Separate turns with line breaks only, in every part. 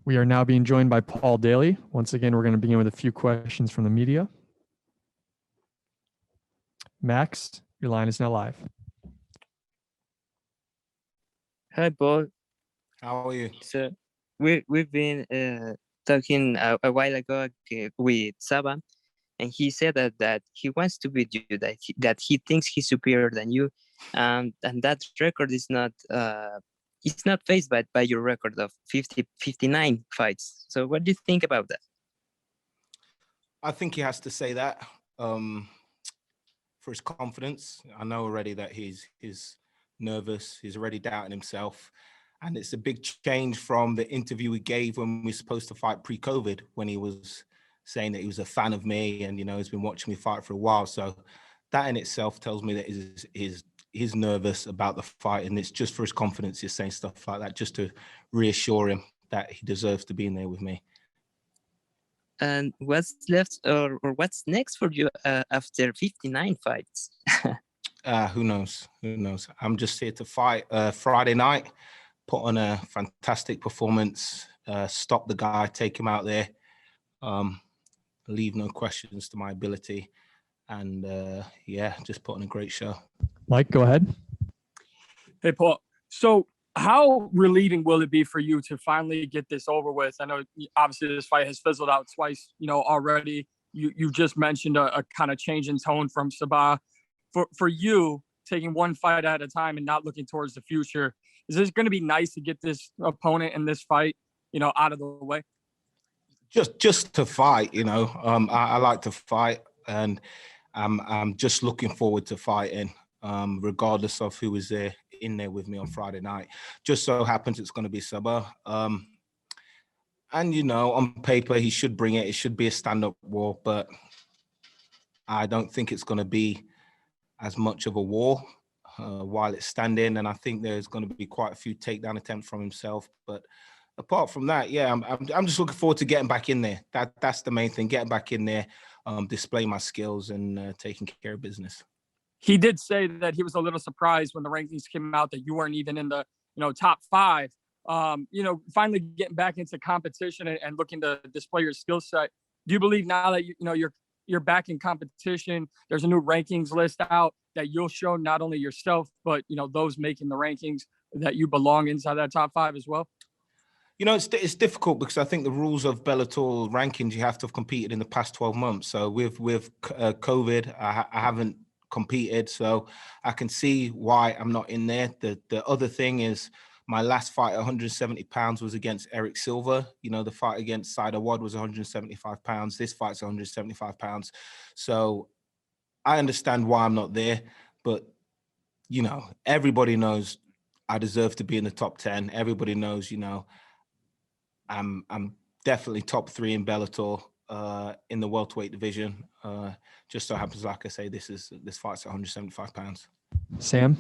We are now being joined by Paul Daley. Once again, we're going to begin with a few questions from the media. Max, your line is now live.
Hi, Paul.
How are you?
So we've been talking a while ago with Sabah, and he said that he wants to beat you, that he thinks he's superior than you, and that record is not it's not faced by your record of 59 fights. So what do you think about that?
I think he has to say that for his confidence. I know already that he's nervous. He's already doubting himself. And it's a big change from the interview he gave when we were supposed to fight pre-COVID, when he was saying that he was a fan of me and, he's been watching me fight for a while. So that in itself tells me that he's nervous about the fight, and it's just for his confidence he's saying stuff like that, just to reassure him that he deserves to be in there with me.
And what's left or what's next for you after 59 fights?
Who knows? I'm just here to fight Friday night, put on a fantastic performance, stop the guy, take him out there, leave no questions to my ability, and just put on a great show.
Mike, go ahead.
Hey, Paul. So how relieving will it be for you to finally get this over with? I know obviously this fight has fizzled out twice, already. You just mentioned a kind of change in tone from Sabah. For you, taking one fight at a time and not looking towards the future, is this going to be nice to get this opponent in this fight, out of the way?
Just to fight, I like to fight, and I'm just looking forward to fighting, regardless of who is in there with me on Friday night. Just so happens it's going to be Sabah. And, on paper, he should bring it. It should be a stand-up war, but I don't think it's going to be as much of a war while it's standing. And I think there's going to be quite a few takedown attempts from himself. But apart from that, I'm just looking forward to getting back in there. That's the main thing, getting back in there, display my skills and taking care of business.
He did say that he was a little surprised when the rankings came out that you weren't even in the, top 5. Finally getting back into competition and looking to display your skill set. Do you believe now that you're back in competition, there's a new rankings list out, that you'll show not only yourself but those making the rankings that you belong inside that top 5 as well?
It's difficult because I think the rules of Bellator rankings, you have to have competed in the past 12 months. So with COVID, I haven't competed, so I can see why I'm not in there. The other thing is my last fight at 170 pounds was against Eric Silva. The fight against Said Awad was 175 pounds. This fight's 175 pounds. So I understand why I'm not there, but everybody knows I deserve to be in the top 10. Everybody knows, I'm definitely top 3 in Bellator in the welterweight division. Just so happens, like I say, this fight's 175 pounds.
Sam?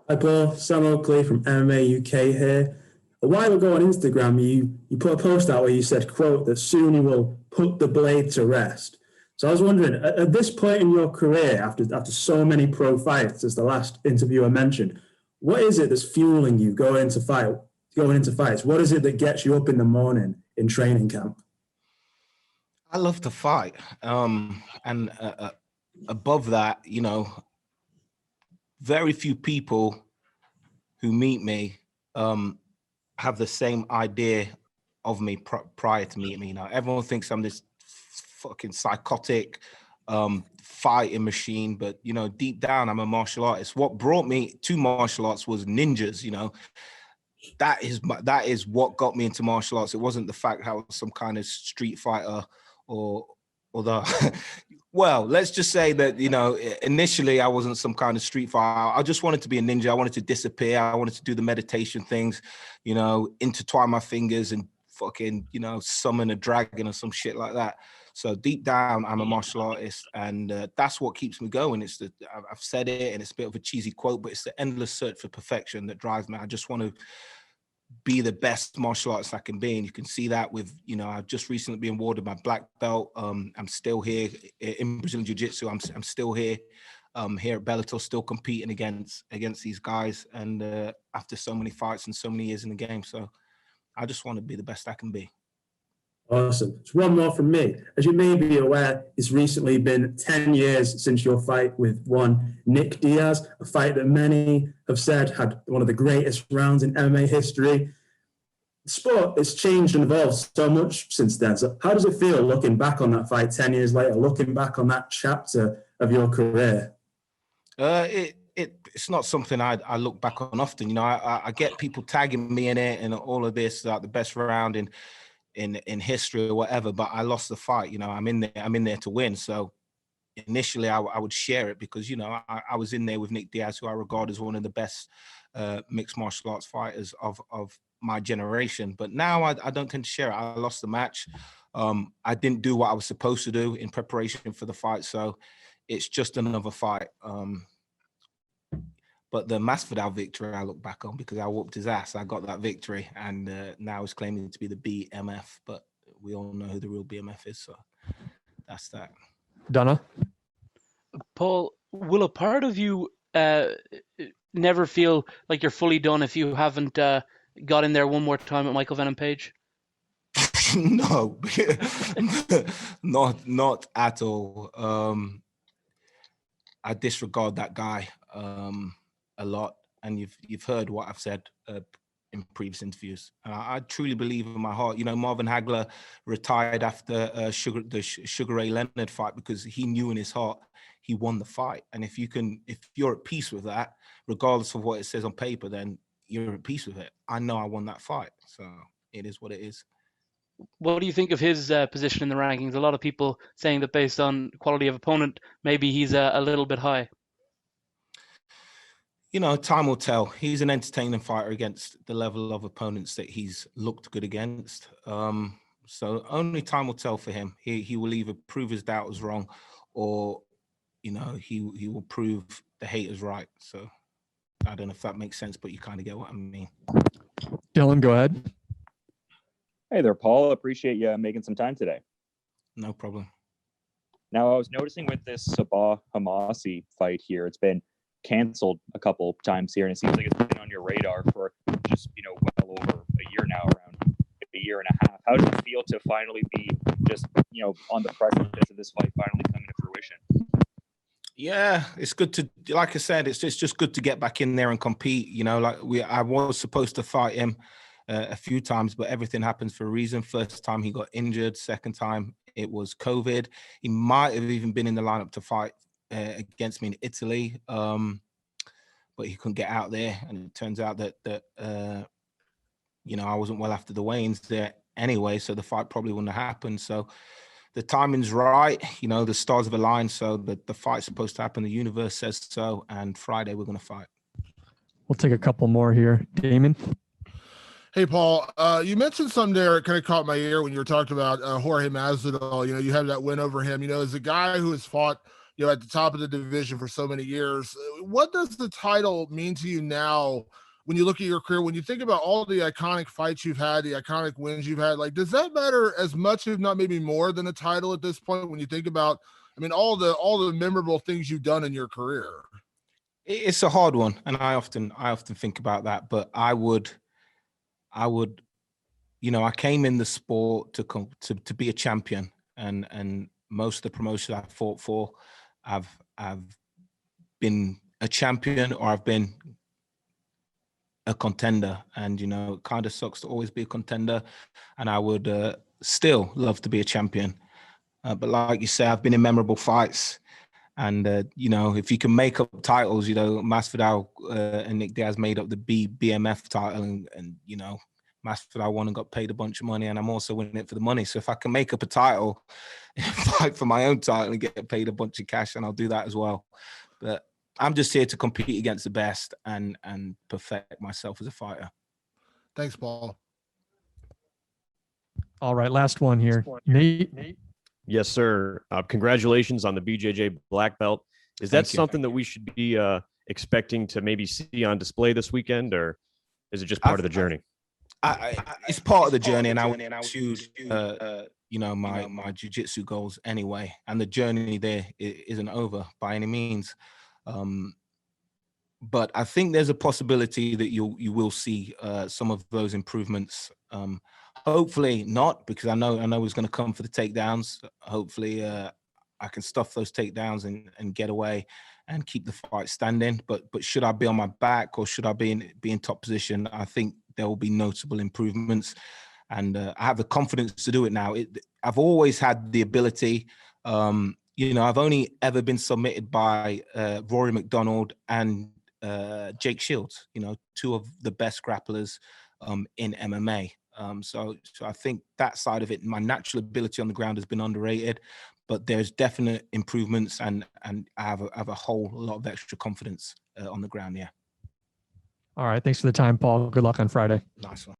Hi, Paul. Sam Oakley from MMA UK here. A while ago on Instagram, you put a post out where you said, quote, that soon you will put the blade to rest. So I was wondering, at this point in your career, after so many pro fights, as the last interviewer mentioned, what is it that's fueling you going into fights? What is it that gets you up in the morning in training camp?
I love to fight. And above that, very few people who meet me have the same idea of me prior to meeting me. Everyone thinks I'm this fucking psychotic fighting machine, but deep down I'm a martial artist. What brought me to martial arts was ninjas. That is what got me into martial arts. It wasn't the fact that I was some kind of street fighter or the well, let's just say that initially I wasn't some kind of street fighter. I just wanted to be a ninja. I wanted to disappear. I wanted to do the meditation things, intertwine my fingers and fucking summon a dragon or some shit like that. So deep down I'm a martial artist, and that's what keeps me going. I've said it, and it's a bit of a cheesy quote, but it's the endless search for perfection that drives me. I just want to be the best martial artist I can be. And you can see that with, I've just recently been awarded my black belt. I'm still here in Brazilian Jiu-Jitsu. I'm still here, here at Bellator, still competing against these guys. And after so many fights and so many years in the game. So I just want to be the best I can be.
Awesome. So one more from me. As you may be aware, it's recently been 10 years since your fight with one Nick Diaz, a fight that many have said had one of the greatest rounds in MMA history. The sport has changed and evolved so much since then. So how does it feel looking back on that fight 10 years later, looking back on that chapter of your career?
It's not something I look back on often. You know, I get people tagging me in it and all of this, like the best round in history or whatever, but I lost the fight. You know, I'm in there to win. So initially I would share it because, you know, I was in there with Nick Diaz, who I regard as one of the best mixed martial arts fighters of my generation. But now I don't tend to share it. I lost the match. I didn't do what I was supposed to do in preparation for the fight. So it's just another fight. But the Masvidal victory I look back on because I whooped his ass. I got that victory, and now he's claiming to be the BMF, but we all know who the real BMF is, so that's that.
Donna?
Paul, will a part of you never feel like you're fully done if you haven't got in there one more time at Michael Venom Page?
No, not at all. I disregard that guy a lot, and you've heard what I've said in previous interviews. I truly believe in my heart. You know, Marvin Hagler retired after the Sugar Ray Leonard fight because he knew in his heart he won the fight. And if you're at peace with that, regardless of what it says on paper, then you're at peace with it. I know I won that fight, so it is what it is.
What do you think of his position in the rankings? A lot of people saying that based on quality of opponent, maybe he's a little bit high.
You know, time will tell. He's an entertaining fighter against the level of opponents that he's looked good against. So only time will tell for him. He will either prove his doubters wrong, or, you know, he will prove the haters right. So I don't know if that makes sense, but you kind of get what I mean.
Dylan, go ahead.
Hey there, Paul. Appreciate you making some time today.
No problem.
Now, I was noticing with this Sabah Homasi fight here, it's been canceled a couple times here, and it seems like it's been on your radar for just, you know, well over a year now, around a year and a half. How does it feel to finally be just, you know, on the precipice of this fight finally coming to fruition?
Yeah, it's good to, like I said, it's just good to get back in there and compete. You know, like I was supposed to fight him a few times, but everything happens for a reason. First time he got injured. Second time it was COVID. He might have even been in the lineup to fight against me in Italy, but he couldn't get out there. And it turns out that you know, I wasn't well after the weigh-ins there anyway, so the fight probably wouldn't have happened. So the timing's right. You know, the stars have aligned, so the fight's supposed to happen. The universe says so, and Friday we're going to fight.
We'll take a couple more here. Damon?
Hey, Paul, you mentioned something there that kind of caught my ear when you were talking about Jorge Masvidal. You know, you had that win over him. You know, as a guy who has fought, you know, at the top of the division for so many years, what does the title mean to you now when you look at your career? When you think about all the iconic fights you've had, the iconic wins you've had, like, does that matter as much, if not maybe more, than a title at this point? When you think about, I mean, all the memorable things you've done in your career.
It's a hard one, and I often think about that. But I would, you know, I came in the sport to be a champion, and most of the promotions I fought for, I've been a champion or I've been a contender. And, you know, it kind of sucks to always be a contender, and I would still love to be a champion. But like you say, I've been in memorable fights. And, you know, if you can make up titles, you know, Masvidal and Nick Diaz made up the BMF title, and, you know, Masvidal won and got paid a bunch of money, and I'm also winning it for the money. So if I can make up a title, fight for my own title and get paid a bunch of cash, and I'll do that as well. But I'm just here to compete against the best and perfect myself as a fighter.
Thanks, Paul.
All right, last one here. Nate?
Yes, sir. Congratulations on the BJJ black belt. Is that something that we should be expecting to maybe see on display this weekend, or is it just part of the journey?
It's part of the journey, and I would choose, you know, my jiu-jitsu goals anyway. And the journey there isn't over by any means. but I think there's a possibility that you will see some of those improvements. Hopefully not, because I know he's going to come for the takedowns. Hopefully I can stuff those takedowns and get away and keep the fight standing. But should I be on my back or should I be in top position? I think there will be noticeable improvements, and I have the confidence to do it now. I've always had the ability. I've only ever been submitted by Rory McDonald and Jake Shields. Two of the best grapplers in MMA. So I think that side of it, my natural ability on the ground has been underrated, but there's definite improvements, and I have a whole lot of extra confidence on the ground. Yeah.
All right. Thanks for the time, Paul. Good luck on Friday.
Nice one.